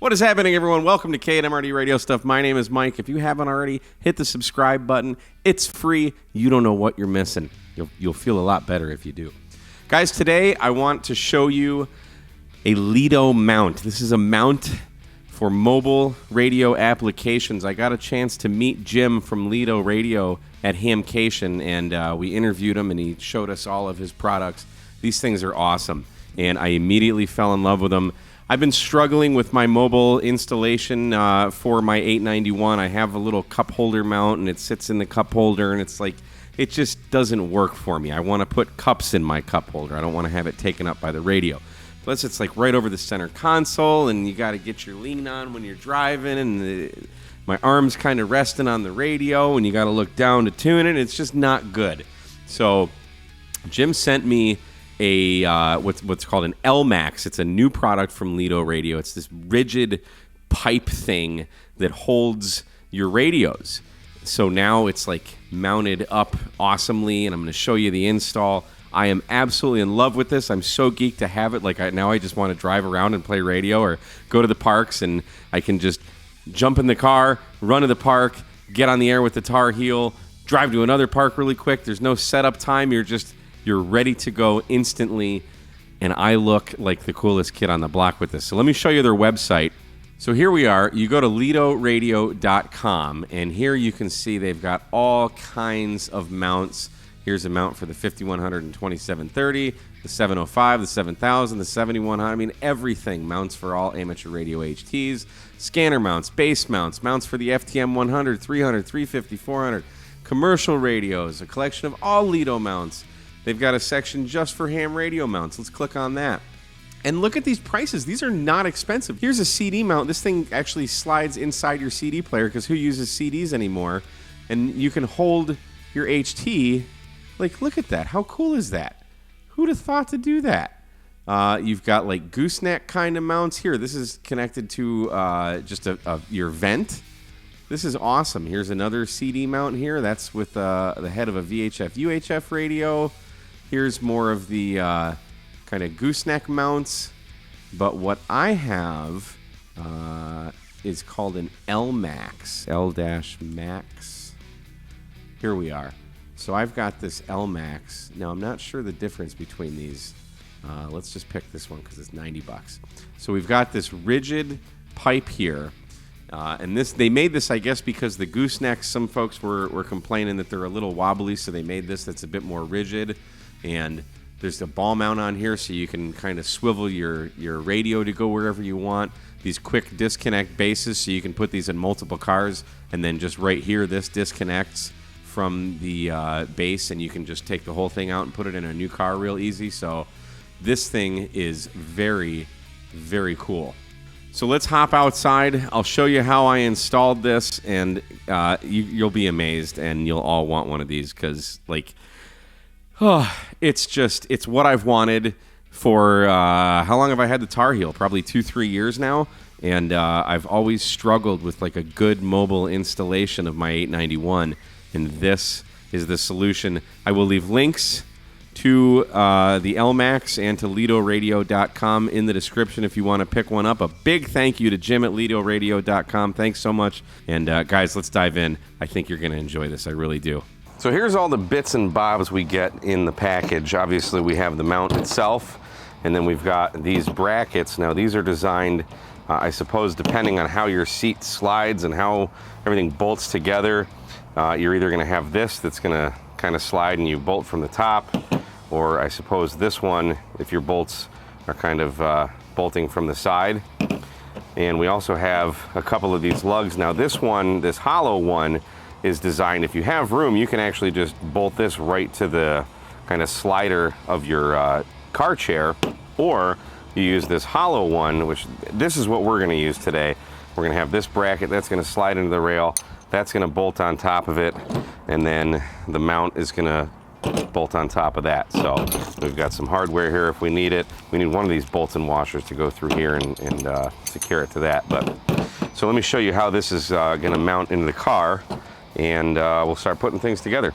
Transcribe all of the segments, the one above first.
What is happening, everyone? Welcome to KMRD Radio Stuff. My name is Mike. If you haven't already, hit the subscribe button. It's free. You don't know what you're missing. You'll feel a lot better if you do. Guys, today I want to show you a Lido mount. This is a mount for mobile radio applications. I got a chance to meet Jim from Lido Radio at Hamcation, and we interviewed him, and he showed us all of his products. These things are awesome, and I immediately fell in love with them. I've been struggling with my mobile installation for my 891. I have a little cup holder mount, and it sits in the cup holder, and it's like, it just doesn't work for me. I want to put cups in my cup holder. I don't want to have it taken up by the radio. Plus, it's like right over the center console, and you got to get your lean on when you're driving, and my arm's kind of resting on the radio, and you got to look down to tune it. It's just not good. So Jim sent me a what's called an LMAX. It's a new product from Lido Radio. It's this rigid pipe thing that holds your radios. So now it's like mounted up awesomely, and I'm going to show you the install. I am absolutely in love with this. I'm so geeked to have it. Now I just want to drive around and play radio or go to the parks, and I can just jump in the car, run to the park, get on the air with the Tar Heel, drive to another park really quick. There's no setup time. You're ready to go instantly, and I look like the coolest kid on the block with this. So let me show you their website. So here we are. You go to lidoradio.com, and here you can see they've got all kinds of mounts. Here's a mount for the 5100 and 2730, the 705, the 7000, the 7100. I mean, everything. Mounts for all amateur radio HTs, scanner mounts, base mounts, mounts for the FTM 100, 300, 350, 400, commercial radios, a collection of all Lido mounts. They've got a section just for ham radio mounts. Let's click on that. And look at these prices. These are not expensive. Here's a CD mount. This thing actually slides inside your CD player because who uses CDs anymore? And you can hold your HT. Like, look at that. How cool is that? Who'd have thought to do that? You've got like gooseneck kind of mounts here. This is connected to just your vent. This is awesome. Here's another CD mount here. That's with the head of a VHF UHF radio. Here's more of the kind of gooseneck mounts. But what I have is called an LMAX. L-Max. Here we are. So I've got this LMAX. Now, I'm not sure the difference between these. Let's just pick this one because it's $90. So we've got this rigid pipe here. And they made this, I guess, because the goosenecks, some folks were complaining that they're a little wobbly, so they made this that's a bit more rigid. And there's a ball mount on here, so you can kind of swivel your radio to go wherever you want. These quick disconnect bases, so you can put these in multiple cars, and then just right here, this disconnects from the base, and you can just take the whole thing out and put it in a new car real easy. So this thing is very, very cool. So let's hop outside. I'll show you how I installed this, and you'll be amazed, and you'll all want one of these because, it's what I've wanted for, how long have I had the Tar Heel? Probably 2-3 years now, and I've always struggled with like a good mobile installation of my 891, and this is the solution. I will leave links to the LMAX and to lidoradio.com in the description if you want to pick one up. A big thank you to Jim at lidoradio.com. Thanks so much. And guys, let's dive in. I think you're going to enjoy this. I really do. So here's all the bits and bobs we get in the package. Obviously, we have the mount itself, and then we've got these brackets. Now, these are designed, I suppose, depending on how your seat slides and how everything bolts together. You're either going to have this that's going to kind of slide and you bolt from the top, or I suppose this one, if your bolts are kind of bolting from the side. And we also have a couple of these lugs. Now this one, this hollow one, is designed, if you have room, you can actually just bolt this right to the kind of slider of your car chair, or you use this hollow one, which this is what we're going to use today. We're going to have this bracket that's going to slide into the rail, that's going to bolt on top of it, and then the mount is going to bolt on top of that. So we've got some hardware here if we need it. We need one of these bolts and washers to go through here and secure it to that. But so let me show you how this is going to mount into the car, and we'll start putting things together.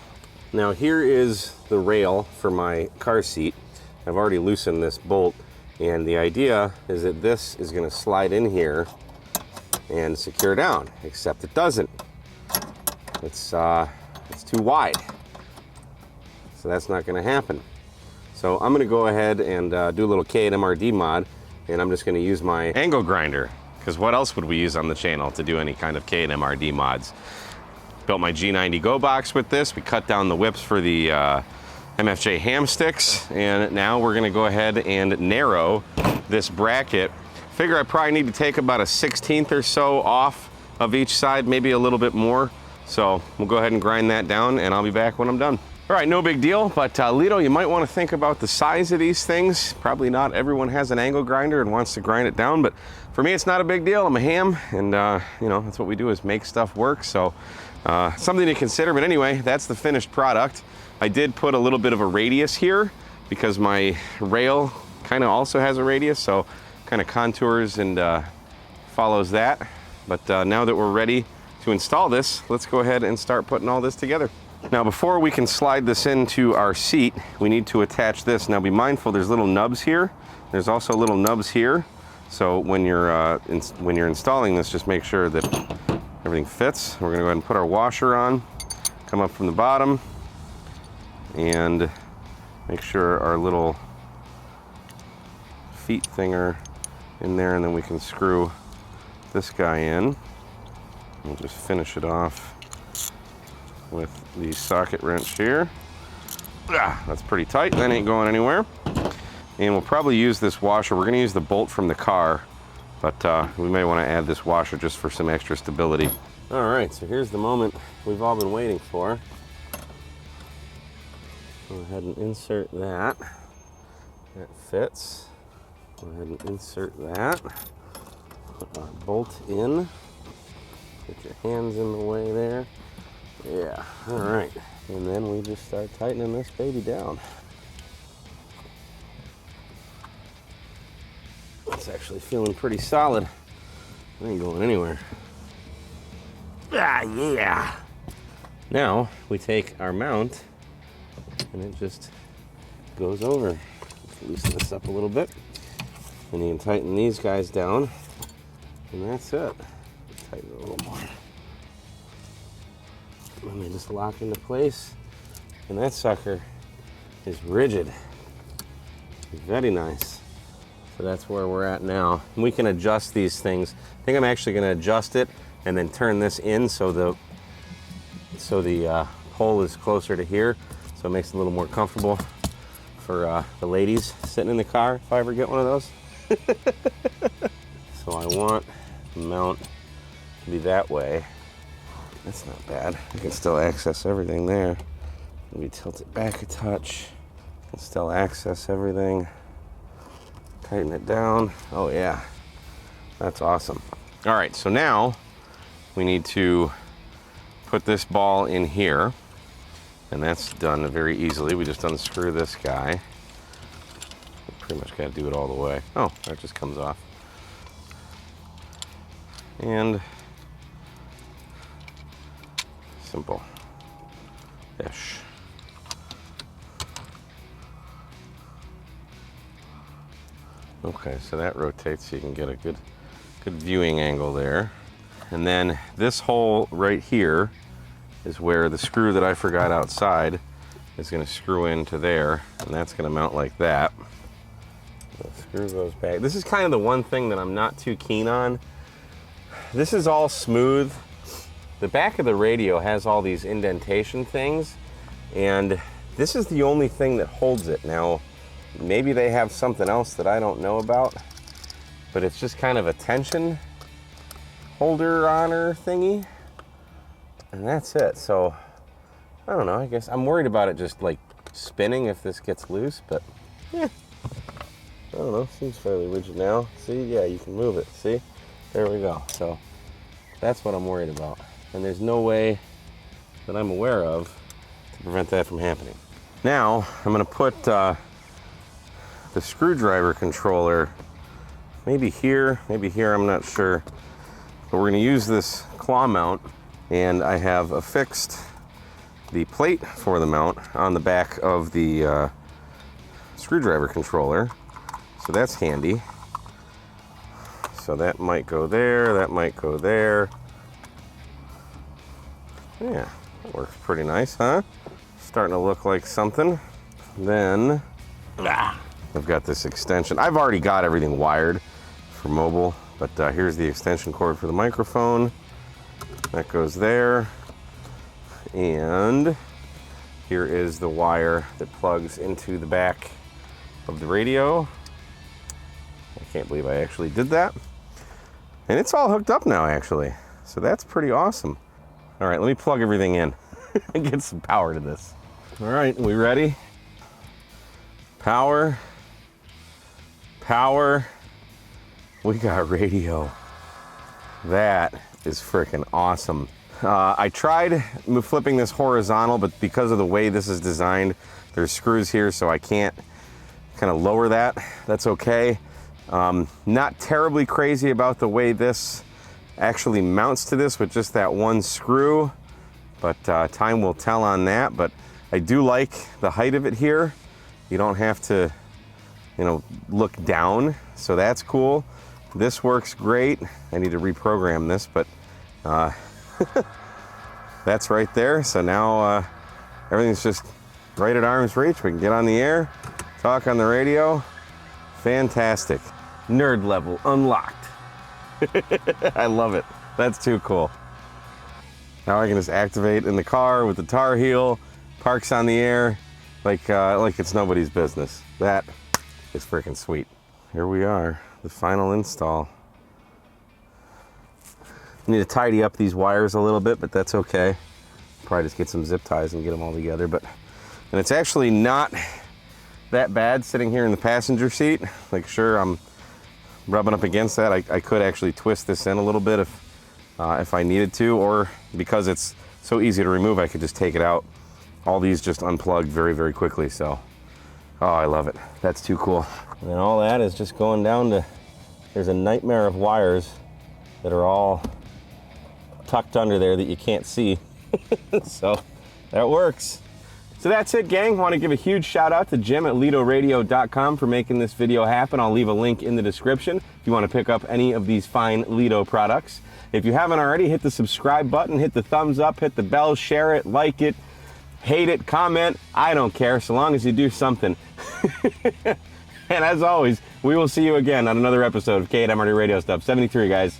Now here is the rail for my car seat. I've already loosened this bolt, and the idea is that this is going to slide in here and secure down, except it doesn't. It's too wide, so that's not going to happen. So I'm going to go ahead and do a little K&MRD mod, and I'm just going to use my angle grinder, because what else would we use on the channel to do any kind of K&MRD mods? Built my G90 Go box with this. We cut down the whips for the MFJ ham sticks, and now we're going to go ahead and narrow this bracket. Figure I probably need to take about a 1/16 or so off of each side, maybe a little bit more. So we'll go ahead and grind that down, and I'll be back when I'm done. All right, no big deal, but Lido, you might want to think about the size of these things. Probably not everyone has an angle grinder and wants to grind it down, but for me, it's not a big deal. I'm a ham, and you know, that's what we do, is make stuff work. So something to consider, but anyway, that's the finished product. I did put a little bit of a radius here because my rail kind of also has a radius, so kind of contours and follows that. But now that we're ready to install this, let's go ahead and start putting all this together. Now, before we can slide this into our seat, we need to attach this. Now, be mindful, there's little nubs here. There's also little nubs here. So when you're installing this, just make sure that everything fits. We're gonna go ahead and put our washer on, come up from the bottom, and make sure our little feet thing are in there, and then we can screw this guy in. We'll just finish it off with the socket wrench here. That's pretty tight, that ain't going anywhere. And we'll probably use this washer. We're gonna use the bolt from the car, but we may wanna add this washer just for some extra stability. All right, so here's the moment we've all been waiting for. Go ahead and insert that. That fits. Go ahead and insert that. Put our bolt in. Get your hands in the way there. Yeah, all right. And then we just start tightening this baby down. It's actually feeling pretty solid. It ain't going anywhere. Yeah. Now we take our mount and it just goes over. Let's loosen this up a little bit. And you can tighten these guys down, and that's it. Tighten it a little more. And they just lock into place, and that sucker is rigid. Very nice. So that's where we're at now. We can adjust these things. I think I'm actually going to adjust it and then turn this in so the hole is closer to here, so it makes it a little more comfortable for the ladies sitting in the car if I ever get one of those. So I want the mount to be that way. That's not bad. I can still access everything there. Maybe tilt it back a touch. Can still access everything. Tighten it down. Oh yeah, that's awesome. All right, so now we need to put this ball in here, and that's done very easily. We just unscrew this guy. We pretty much got to do it all the way. Oh, that just comes off. And simple-ish. Okay, so that rotates so you can get a good viewing angle there. And then this hole right here is where the screw that I forgot outside is going to screw into there, and that's going to mount like that. The screw goes back. This is kind of the one thing that I'm not too keen on. This is all smooth. The back of the radio has all these indentation things, and this is the only thing that holds it. Now, maybe they have something else that I don't know about, but it's just kind of a tension holder honor thingy, and that's it. So, I don't know, I guess I'm worried about it just like spinning if this gets loose, but yeah, I don't know, seems fairly rigid now. See, yeah, you can move it, see? There we go. So, that's what I'm worried about. And there's no way that I'm aware of to prevent that from happening. Now, I'm gonna put the screwdriver controller maybe here, I'm not sure. But we're gonna use this claw mount, and I have affixed the plate for the mount on the back of the screwdriver controller. So that's handy. So that might go there, that might go there. Yeah, that works pretty nice, huh? Starting to look like something. Then, I've got this extension. I've already got everything wired for mobile, but here's the extension cord for the microphone. That goes there. And here is the wire that plugs into the back of the radio. I can't believe I actually did that. And it's all hooked up now, actually. So that's pretty awesome. All right, let me plug everything in and get some power to this. All right, we ready? Power. Power. We got radio. That is freaking awesome. I tried flipping this horizontal, but because of the way this is designed, there's screws here, so I can't kind of lower that. That's okay. Not terribly crazy about the way this actually mounts to this with just that one screw, but time will tell on that. But I do like the height of it here. You don't have to, look down, so that's cool. This works great. I need to reprogram this, but that's right there. So now everything's just right at arm's reach. We can get on the air, talk on the radio. Fantastic. Nerd level unlocked. I love it. That's too cool. Now I can just activate in the car with the tar heel, parks on the air, like it's nobody's business. That is freaking sweet. Here we are, the final install. Need to tidy up these wires a little bit, but that's okay. Probably just get some zip ties and get them all together. And it's actually not that bad sitting here in the passenger seat. Like, sure, I'm rubbing up against that. I could actually twist this in a little bit if I needed to, or because it's so easy to remove, I could just take it out. All these just unplugged very, very quickly. So, oh, I love it. That's too cool. And then all that is just going down to, there's a nightmare of wires that are all tucked under there that you can't see. So that works. So that's it, gang. Want to give a huge shout out to Jim at LidoRadio.com for making this video happen. I'll leave a link in the description if you want to pick up any of these fine Lido products. If you haven't already, hit the subscribe button, hit the thumbs up, hit the bell, share it, like it, hate it, comment. I don't care, so long as you do something. And as always, we will see you again on another episode of KMRD Radio Stuff 73, guys.